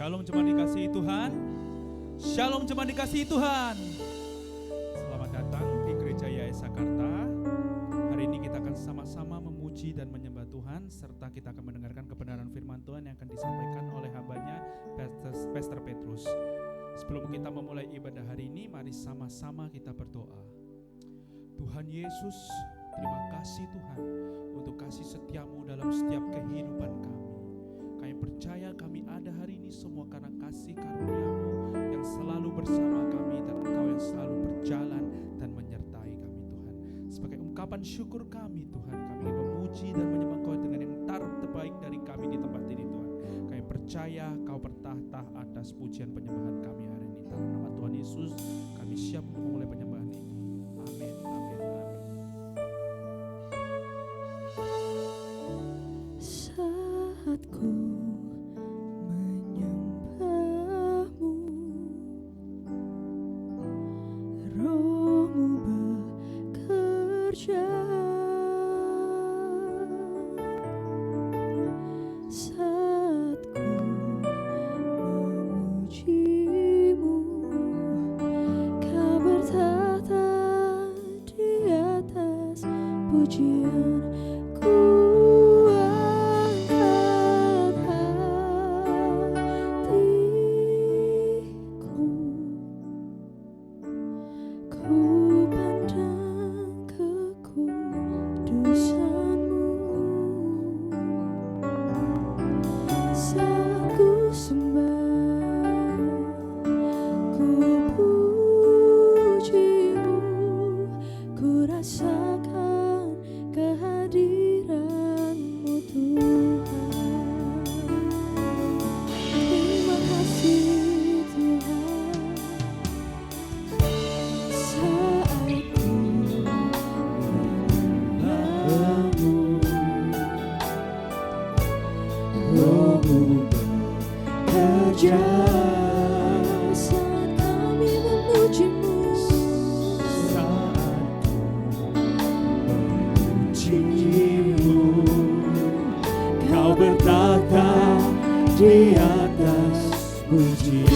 Shalom jemaat dikasihi Tuhan. Shalom jemaat dikasihi Tuhan. Selamat datang di Gereja Yaes Sakarta. Hari ini kita akan sama-sama memuji dan menyembah Tuhan, serta kita akan mendengarkan kebenaran firman Tuhan yang akan disampaikan oleh hambanya Pastor Petrus. Sebelum kita memulai ibadah hari ini, mari sama-sama kita berdoa. Tuhan Yesus, terima kasih Tuhan untuk kasih setia-Mu dalam setiap kehidupan kami. Kami percaya kami ada hari ini semua karena kasih karunia-Mu yang selalu bersama kami, dan Engkau yang selalu berjalan dan menyertai kami Tuhan. Sebagai ungkapan syukur kami Tuhan, kami ingin memuji dan menyembah Engkau dengan yang terbaik dari kami di tempat ini Tuhan. Kami percaya Kau bertahta atas pujian penyembahan kami hari ini. Dalam nama Tuhan Yesus kami siap untuk memulai penyembahan ini. Amin, amin, amin. Saat ku menyembah-Mu, Roh-Mu bekerja. Saat ku memuji-Mu, Kau bertahta di atas pujianku.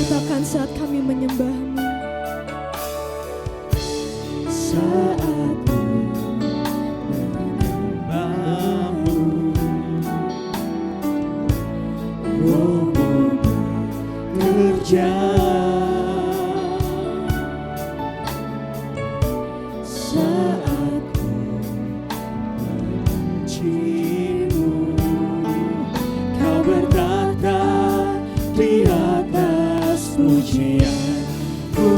Katakan saat kami menyembah-Mu. Saat ku menyembah-Mu, Roh-Mu bekerja. Saat ku memuji-Mu, Kau bertahta di atas pujianku.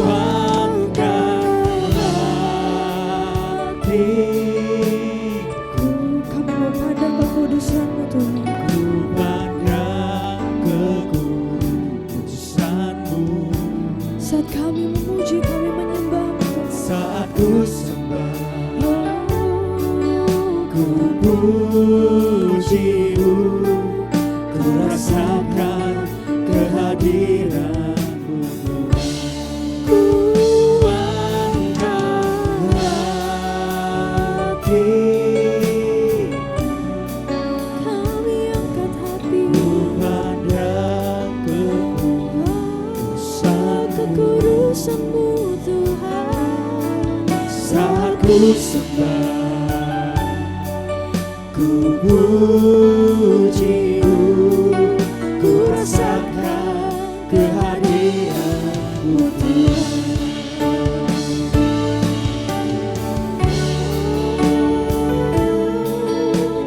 Angkat hatiku, kami mau pandang kekudusan-Mu Tuhan. Ku pandang kekudusan-Mu. Saat kami memuji, kami menyembah-Mu. Saat ku sembah, ku puji-Mu, ku rasakan kehadiran-Mu Tuhan. Ku angkat hati, kami angkat hati, ku pandang kekudusan-Mu Tuhan. Saat ku sembah, ku puji-Mu, ku rasakan kehadiran-Mu Tuhan.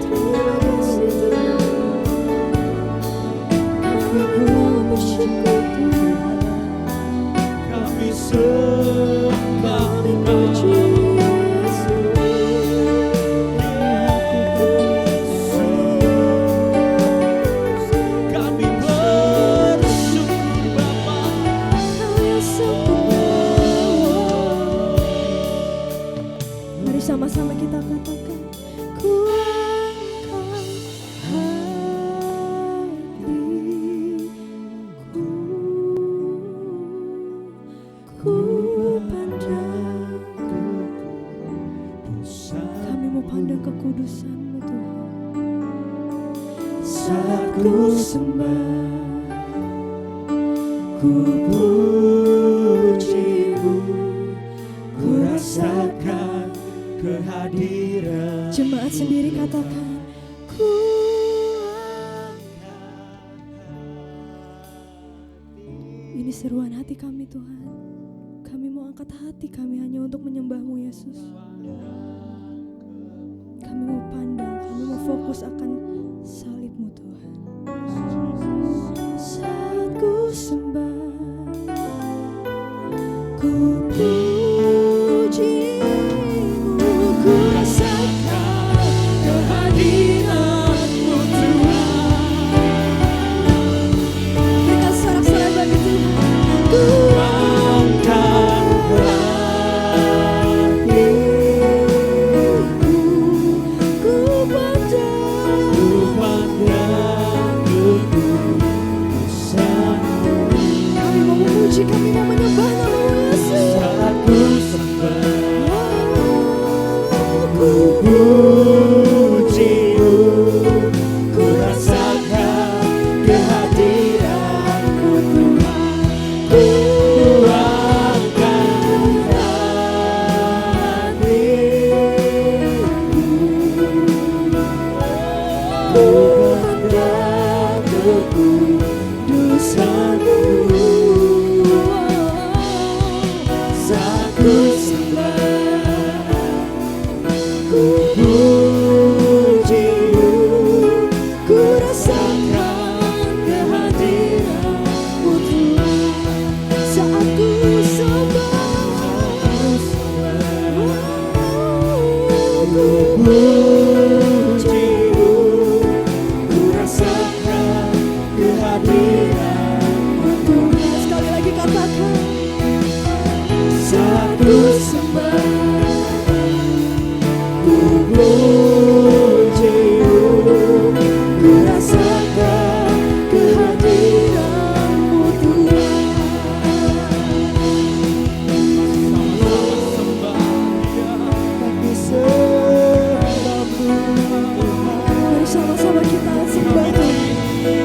Terima kasih Tuhan, kami mau bersyukur Tuhan. Kami sembah, kami puji Yesus. Kami bersyukur Bapa, Kau yang sempurna. Mari sama-sama kita katakan, ku angkat hatiku, ku pandang kekudusan. Kami mau pandang kekudusan-Mu Tuhan. Saat ku sembah, ku pujimu, ku rasakan kehadiran. Jemaat sendiri katakan, ku ini seruan hati kami Tuhan. Kami mau angkat hati kami hanya untuk menyembah-Mu Yesus. Kami mau pandang, kami mau fokus akan salib-Mu Tuhan. Saat ku sembah, ku puji-Mu, ku rasakan kehadiran-Mu Tuhan. Berikan sorak-sorai bagi Tuhan. Ku angkat hatiku, ku pandang kekudusan-Mu. Kami mau memuji, kami mau menyembah nama-Mu Yesus. Saat ku sembah, ku puji-Mu, ku rasakan kehadiran-Mu Tuhan. Ku angkat hatiku, ku pandang kekudusan-Mu. Saat ku sembah, ku puji-Mu, ku rasakan kehadiran-Mu Tuhan. Saat ku sembah, ku puji-Mu, ku rasakan kehadiran-Mu Tuhan. Sekali lagi katakan, saat ku sembah, ku puji-Mu, ku rasakan kehadiran-Mu Tuhan. Kami sembah-Mu. Mari sama-sama kita sembah Tuhan.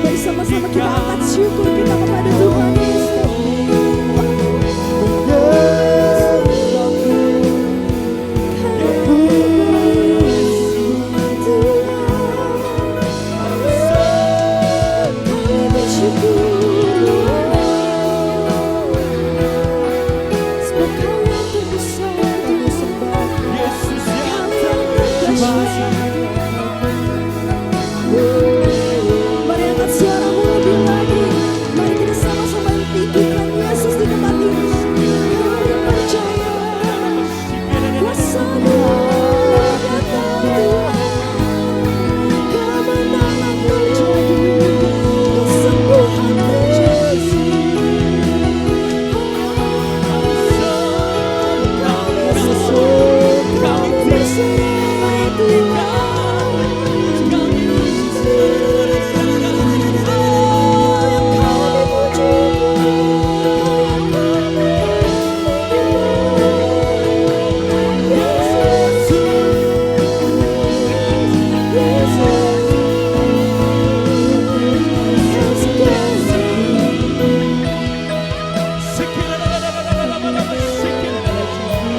Mari sama-sama kita angkat syukur kita kepada Tuhan Yesus. Mari angkat suaramu lebih lagi. Mari kita sama-sama tinggikan Yesus di tempat ini. Kami percaya kuasa-Mu datang Tuhan. Kemenangan terjadi, kesembuhan terjadi. Kami berserah Tuhan.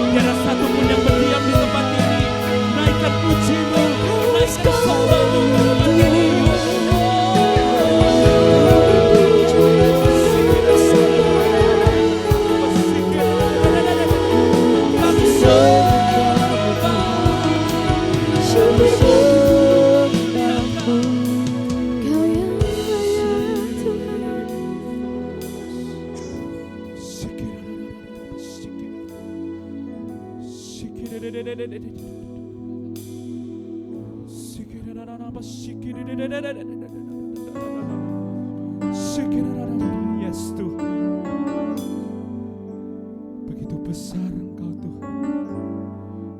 Tiada satupun yang berdiam di tempat ini. Naikkan puji-Mu, naikkan sembah-Mu. Kami Kau yang layak Tuhan. Yes Tuhan, begitu besar Engkau Tuhan,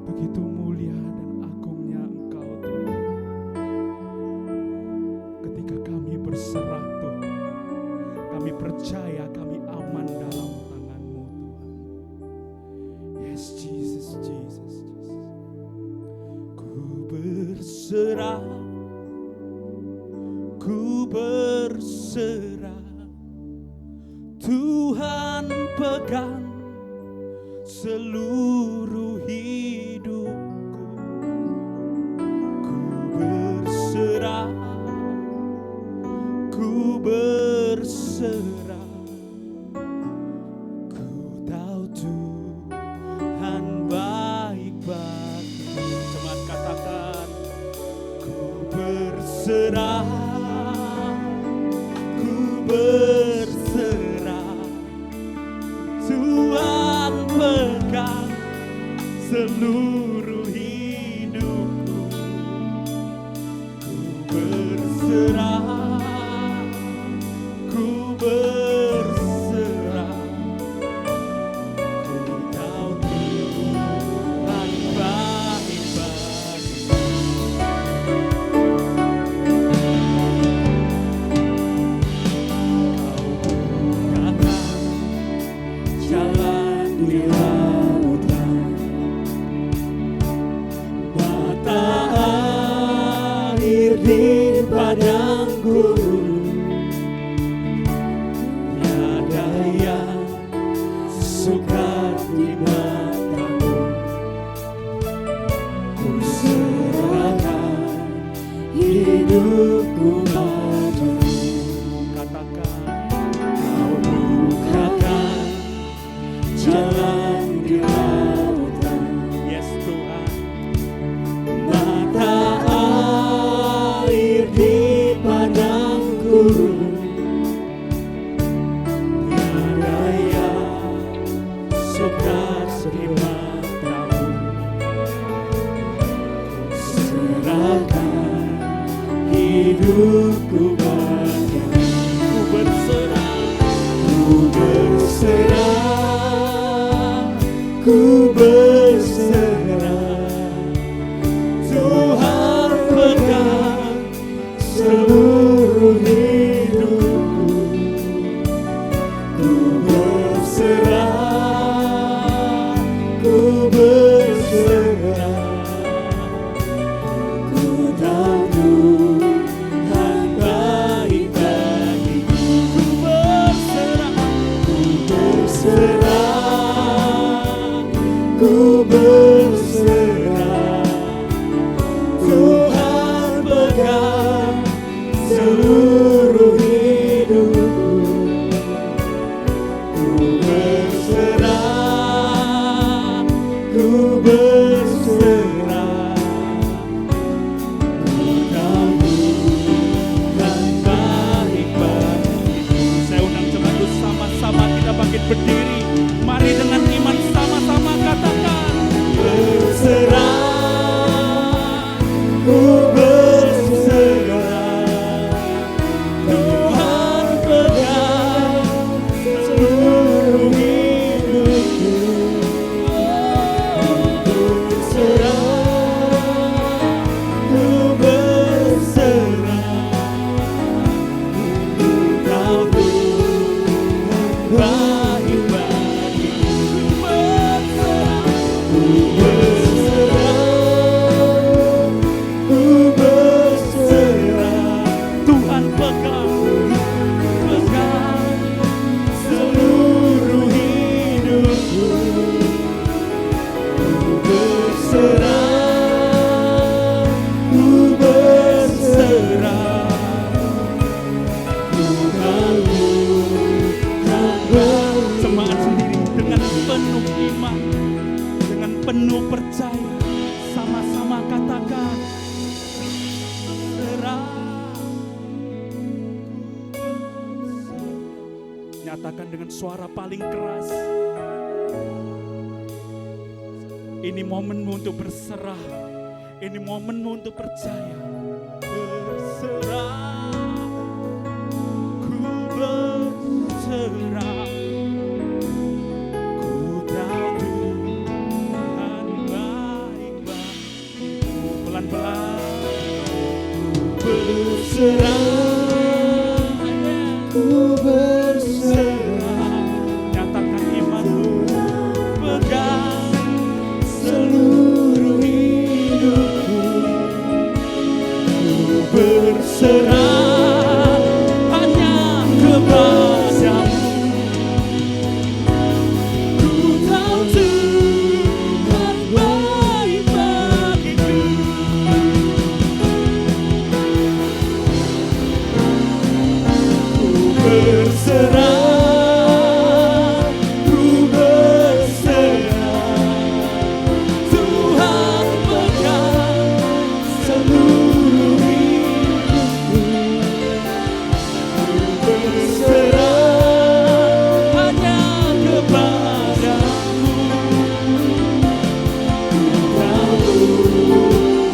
begitu mulia dan agungnya Engkau Tuhan. Ketika kami berserah Tuhan, kami percaya kami aman dalam tangan-Mu Tuhan. Yes Jesus, Jesus, Jesus. Ku berserah, ku berserah Tuhan pegang seluruh hidupku. Ku berserah, ku berserah. Ku tahu Tuhan baik bagiku. Jemaat katakan, ku berserah, ku berserah. Tuhan pegang seluruh hidupku. Ku berserah, ku berserah. Ku tahu Tuhan baik bagiku. Kau bukakan jalan di lautan, mata air di padang gurun. Tiada yang sukar di matamu. Ku serahkan hidupku padamu. Katakan, kau bukakan jalan di lautan. Yes Tuhan. Mata air di padang gurun. Tiada yang sukar di matamu. Serahkan hidupku padamu. Ku berserah, ku berserah, ku berserah. Tuhan pegang seluruh hidupku. Ku berserah, ku berserah. Ku tahu Tuhan baik bagiku. Ku berserah, ku berserah, ku berserah. Tuhan pegang seluruh hidupku. Ku berserah, ku berserah. Ku tahu Tuhan baik bagiku. Saya undang jemaat itu sama-sama kita bangkit berdiri. Mari dengan iman sama-sama katakan, berserah, ku berserah. Tuhan pegang seluruh hidupku. Ku berserah, ku berserah. Ku tahu Tuhan baik bagiku. Ku berserah, ku berserah. Tuhan pegang seluruh hidupku. Ku berserah, ku berserah. Ku tahu Tuhan baik. Semangat sendiri dengan penuh iman, dengan penuh percaya, sama-sama katakan, serah. Nyatakan dengan suara paling keras, ini momenmu untuk berserah, ini momenmu untuk percaya. Berserah, ku berserah. Ku tahu Tuhan baik bagiku. Pelan-pelan, ku berserah, ku berserah. Nyatakan imanmu, pegang seluruh hidupku. berserah, ku berserah. Tuhan pegang seluruh hidupku. Ku berserah hanya kepadamu. Ku tahu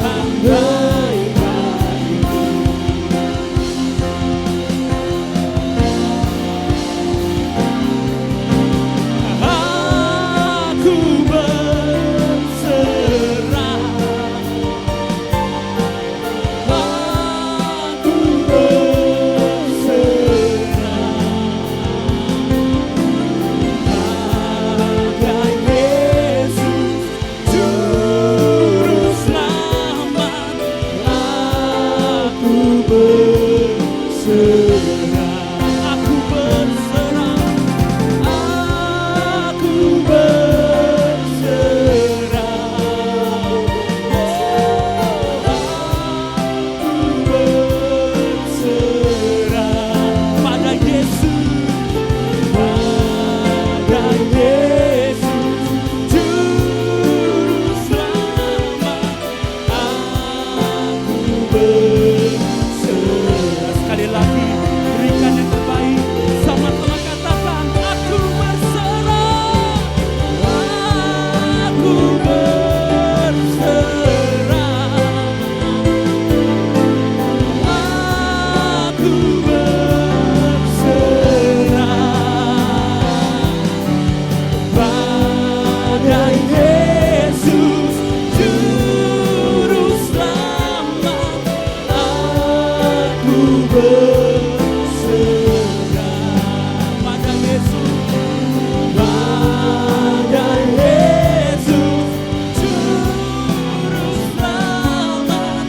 andaikan aku berserah, aku berserah pada Yesus Juru Selamat. Aku berserah, aku berserah, aku berserah. Aku berserah pada Yesus, pada Yesus Juru Selamat. Aku berserah. Sekali lagi, berikan yang terbaik. Sama-sama katakan, aku berserah, aku berserah, aku berserah pada Yesus Juru Selamat. Aku berserah pada Yesus, pada Yesus Juru Selamat.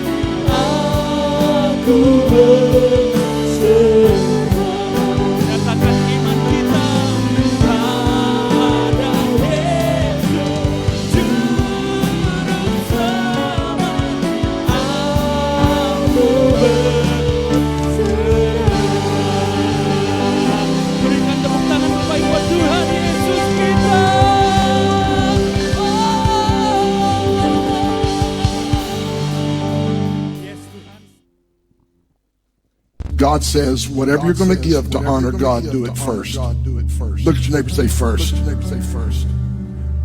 Aku berserah. Nyatakan iman kita pada Yesus Juru Selamat. Aku berserah. Berikan tepuk tangan terbaik buat Tuhan Yesus kita. Yes, Tuhan. God says, whatever you're going to give to honor God, do it first. Look at your neighbor, say first.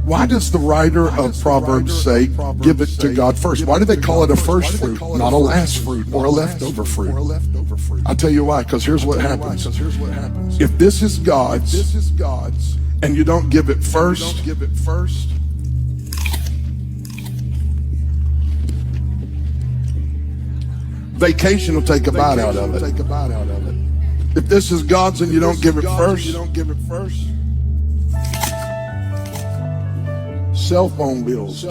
Why does the writer of Proverbs say, give it to God first? Why do they call it a first fruit, not a last fruit or a leftover fruit? I'll tell you why, because here's what happens. If this is God's and you don't give it first, vacation will take a bite out of it. If this is God's and you don't give it first, cell phone bills,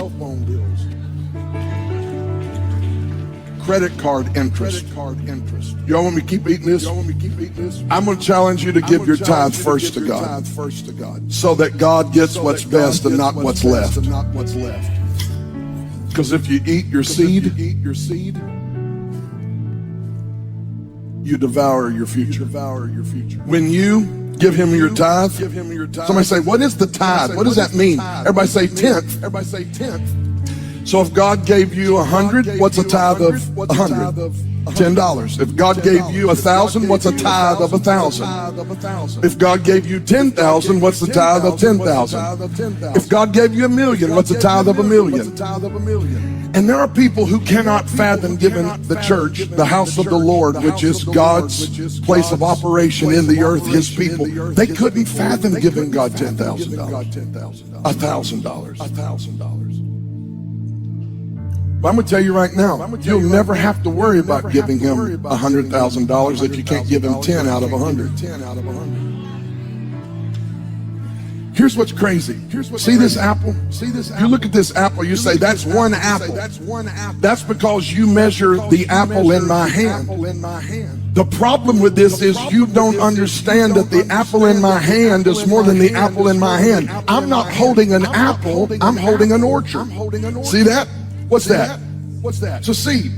credit card interest. Y'all want me to keep eating this? I'm going to challenge you to give your tithe first to God, so that God gets what's best and not what's left. Because if you eat your seed, you devour your future. When you give him your tithe, somebody say, what is the tithe? What does that mean? Everybody say tenth. So if God gave you 100, what's a tithe of 100? $10. If God gave you 1,000, what's a tithe of 1,000? If God gave you 10,000, what's the tithe of 10,000? If God gave you 1,000,000, what's the tithe of 1,000,000? And there are people who cannot fathom giving the church, the house of the Lord, which is God's place of operation in the earth, his people. They couldn't fathom giving God $10,000, $1,000. But I'm going to tell you right now, you'll never have to worry about giving him $100,000 if you can't give him 10 out of 100. Here's what's crazy. See this apple? You look at this apple, you say, that's one apple. That's because you measure the apple in my hand. The problem with this is you don't understand that the apple in my hand is more than the apple in my hand. I'm not holding an apple, I'm holding an orchard. See that? What's that? It's a seed.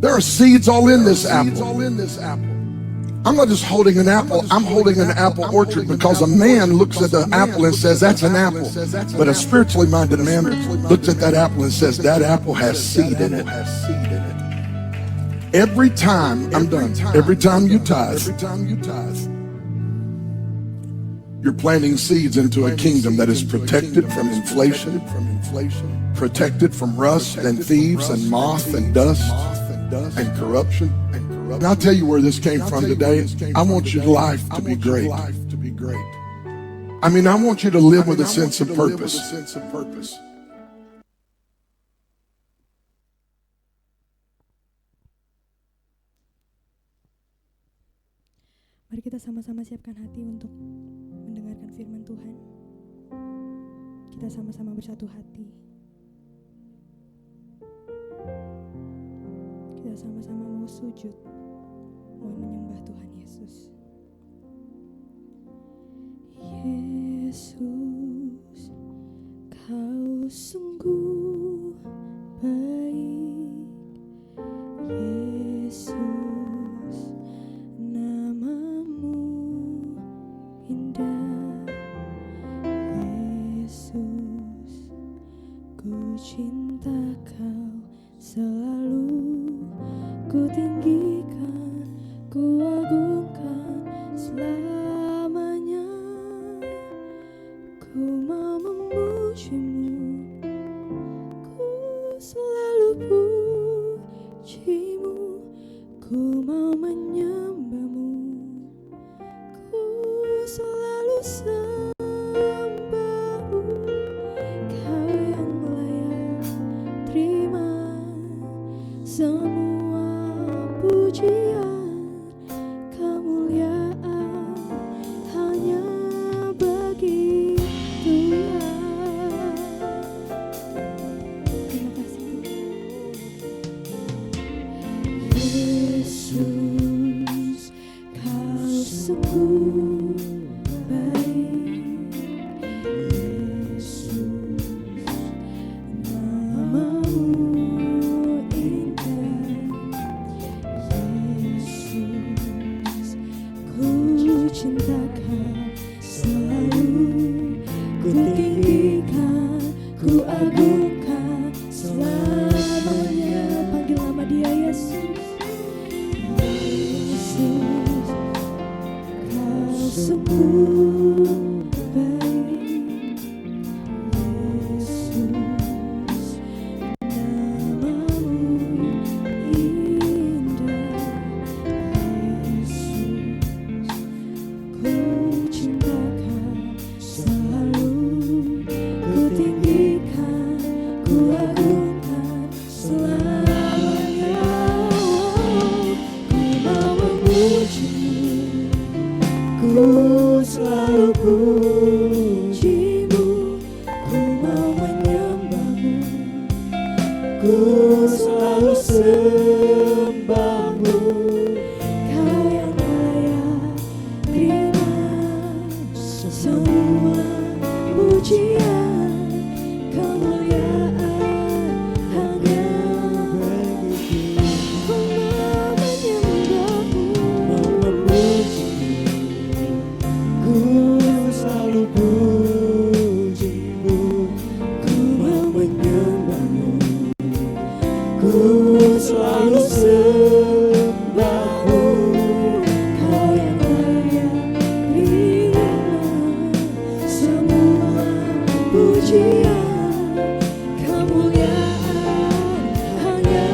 There are seeds all in this apple. I'm not just holding an apple, I'm holding an apple orchard, because a man looks at the apple and says, that's an apple. But a spiritually minded man looks at that apple and says, that apple has seed in it. Every time, I'm done, every time you tithe, you're planting seeds into a kingdom that is protected from inflation, protected from rust and thieves and moth and dust and corruption. And I'll tell you where this came from today. I want your life to be great. I mean, I want you to live with a sense of purpose. Mari kita sama-sama siapkan hati untuk mendengarkan firman Tuhan. Kita sama-sama bersatu hati. Kita sama-sama mau sujud, mau menyembah Tuhan Yesus. Yesus, Kau sungguh baik. Yesus, namamu indah. Yesus, ku cinta Kau selalu, ku tinggikan, ku agungkan selamanya. Ku mau memujimu, ku selalu pujimu. Ku mau menyembahmu, ku selalu sembahmu. Kau yang layak terima semua pujian, kemuliaan hanya bagi Tuhan. Terima kasih Yesus, Kau sungguh baik. Yesus, namamu indah. Yesus, ku cinta Kau selalu, ku tinggikan, ku agungkan selamanya. Panggil nama Dia, Yesus. Yesus, Kau sungguh baik. Yesus, namamu indah. Yesus, ku cinta Kau selalu, ku tinggikan, ku agungkan selamanya. Ku mau memujimu, ku selalu pujimu. Ku mau menyembahmu, ku selalu sembahmu. Kau yang layak terima semua pujian, kemuliaan hanya bagi Ku mau menyembahmu, mau memujimu, ku selalu pujimu. Ku mau menyembahmu, ku selalu sembahmu. Kau yang layak terima semua pujian, kemuliaan hanya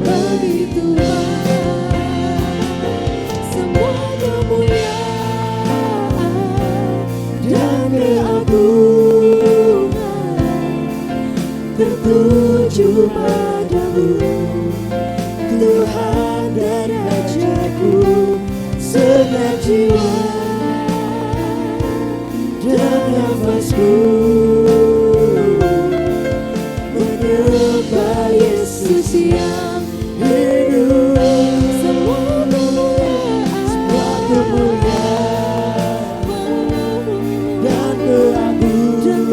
bagi Tuhan. Semua kemuliaan dan keagungan tertuju padamu, Tuhan dan Rajaku. Segenap jiwa dan nafasku menyembah Yesus yang hidup. Semua kemuliaan dan keagungan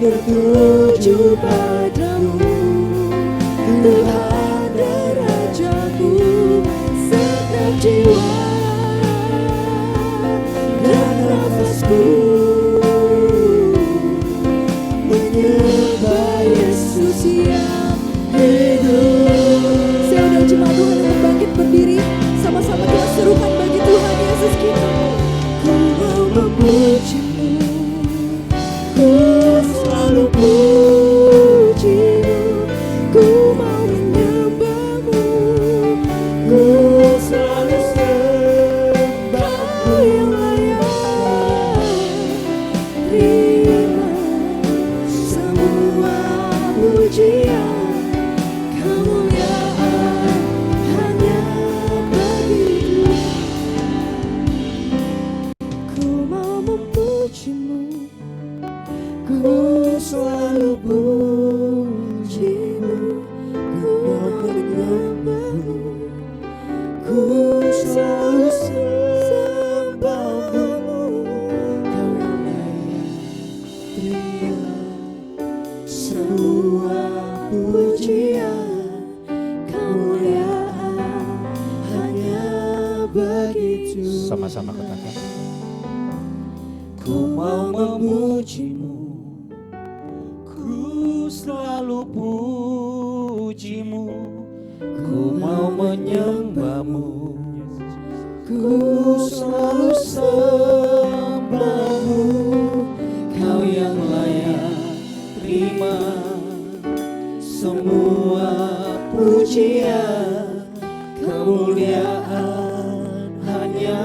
tertuju padamu, Tuhan dan Rajaku. begitu. Sama-sama katakan. Ku mau memujimu, ku selalu pujimu, ku mau menyembahmu, ku selalu sembahmu. Kau yang layak terima semua pujian, kemuliaan hanya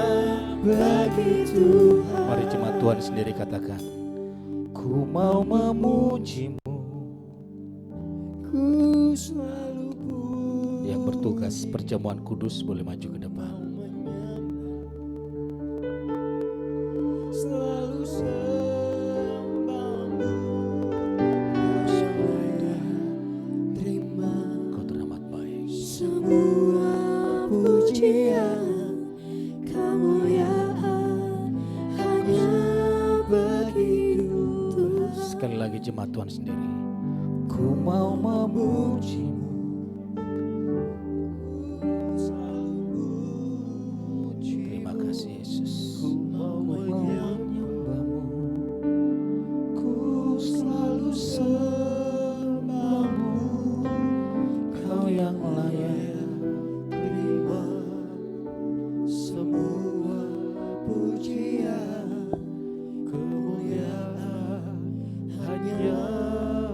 bagi Tuhan. Mari jemaat Tuhan sendiri katakan. Ku mau memujimu, ku selalu pujimu. Yang bertugas perjamuan kudus boleh maju ke depan. Selalu sembahmu, terima Kau teramat baik. semua pujian, kemuliaan hanya bagi Tuhan. Sekali lagi jemaat Tuhan sendiri. Ku mau memujimu, Terima kasih Yesus. ku mau menyembahmu, ku selalu sembahmu. Kau yang layak terima semua pujian, kemuliaan hanya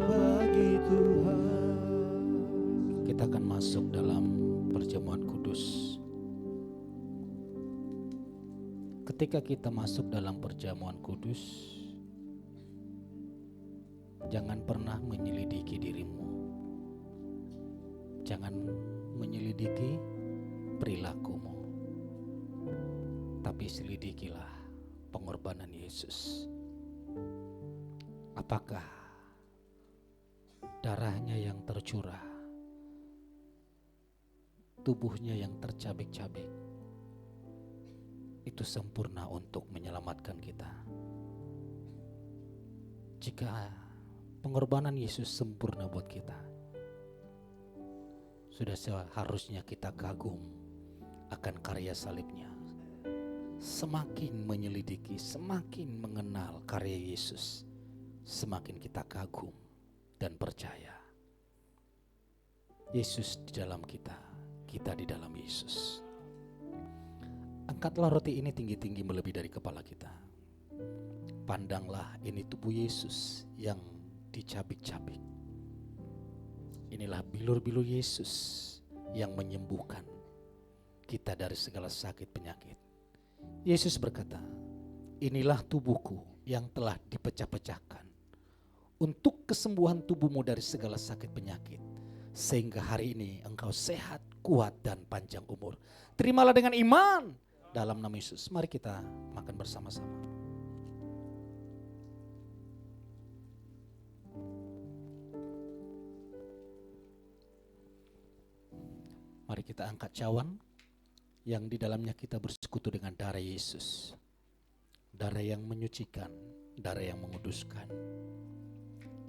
bagi Tuhan. Kita akan masuk dalam perjamuan kudus. Ketika kita masuk dalam perjamuan kudus, jangan pernah menyelidiki dirimu. Jangan menyelidiki perilakumu. Tapi selidikilah pengorbanan Yesus. Apakah darahnya yang tercurah, tubuhnya yang tercabik-cabik, itu sempurna untuk menyelamatkan kita? Jika pengorbanan Yesus sempurna buat kita, sudah seharusnya kita kagum akan karya salibnya. Semakin menyelidiki, semakin mengenal karya Yesus, semakin kita kagum dan percaya. Yesus di dalam kita, kita di dalam Yesus. Angkatlah roti ini tinggi-tinggi melebihi dari kepala kita. Pandanglah, ini tubuh Yesus yang dicabik-cabik. Inilah bilur-bilur Yesus yang menyembuhkan kita dari segala sakit penyakit. Yesus berkata, inilah tubuhku yang telah dipecah-pecahkan untuk kesembuhan tubuhmu dari segala sakit penyakit, sehingga hari ini engkau sehat, kuat, dan panjang umur. Terimalah dengan iman dalam nama Yesus. Mari kita makan bersama-sama. Mari kita angkat cawan yang di dalamnya kita bersekutu dengan darah Yesus. Darah yang menyucikan, darah yang menguduskan.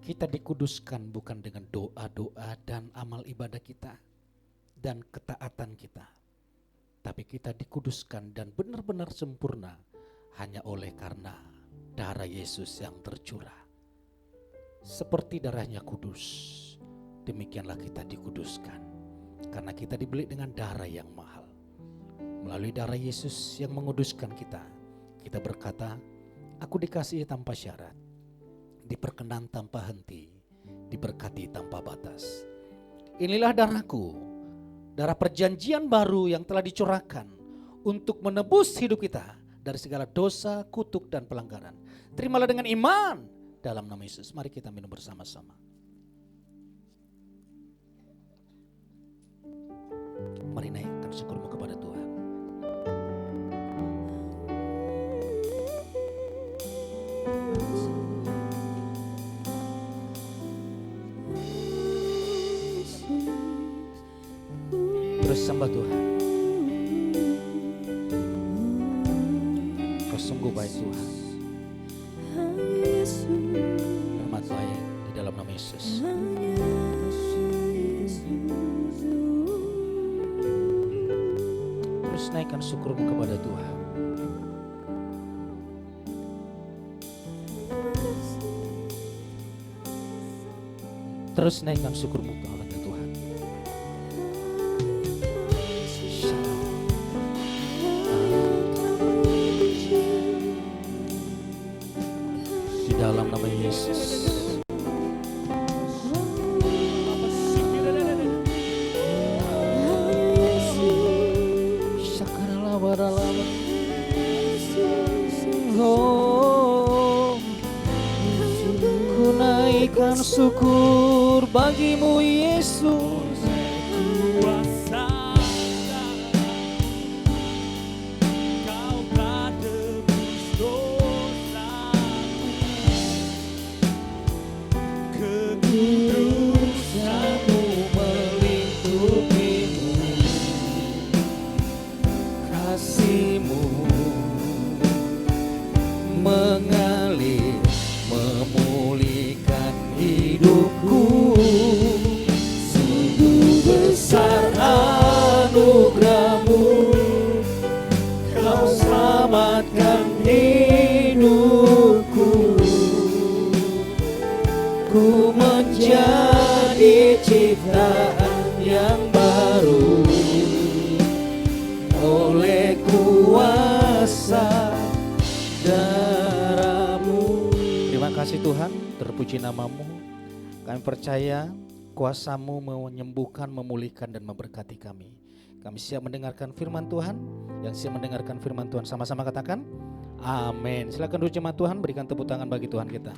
Kita dikuduskan bukan dengan doa-doa dan amal ibadah kita dan ketaatan kita. Tapi kita dikuduskan dan benar-benar sempurna hanya oleh karena darah Yesus yang tercurah. Seperti darahnya kudus, demikianlah kita dikuduskan. Karena kita dibeli dengan darah yang mahal. Melalui darah Yesus yang menguduskan kita, kita berkata, aku dikasihi tanpa syarat, diperkenan tanpa henti, diberkati tanpa batas. Inilah darahku, darah perjanjian baru yang telah dicurahkan untuk menebus hidup kita dari segala dosa, kutuk, dan pelanggaran. Terimalah dengan iman dalam nama Yesus. Mari kita minum bersama-sama. Mari naikkan syukurmu kepada Tuhan. Terus sembah Tuhan. Kau sungguh baik Tuhan. Rahmat baik di dalam nama Yesus. Terus naikkan syukurmu kepada Tuhan. Terus naikkan syukurmu kepada Tuhan. Di dalam nama Yesus. Oh, ku naikkan syukur bagimu Yesus. Kuasa Kau telah tebus dosaku, Kudusanmu melingkupimu, kasihmu mengalir memulihkan hidupku. Sungguh besar anugerahmu, kau selamatkan hidupku. Ku menjadi ciptaan yang baru oleh kuasa darah-Mu. Terima kasih Tuhan, terpuji nama-Mu. Kami percaya kuasa-Mu menyembuhkan, memulihkan, dan memberkati kami. Kami siap mendengarkan firman Tuhan. Yang siap mendengarkan firman Tuhan sama-sama katakan amin. Silakan dulu jemaat Tuhan berikan tepuk tangan bagi Tuhan kita.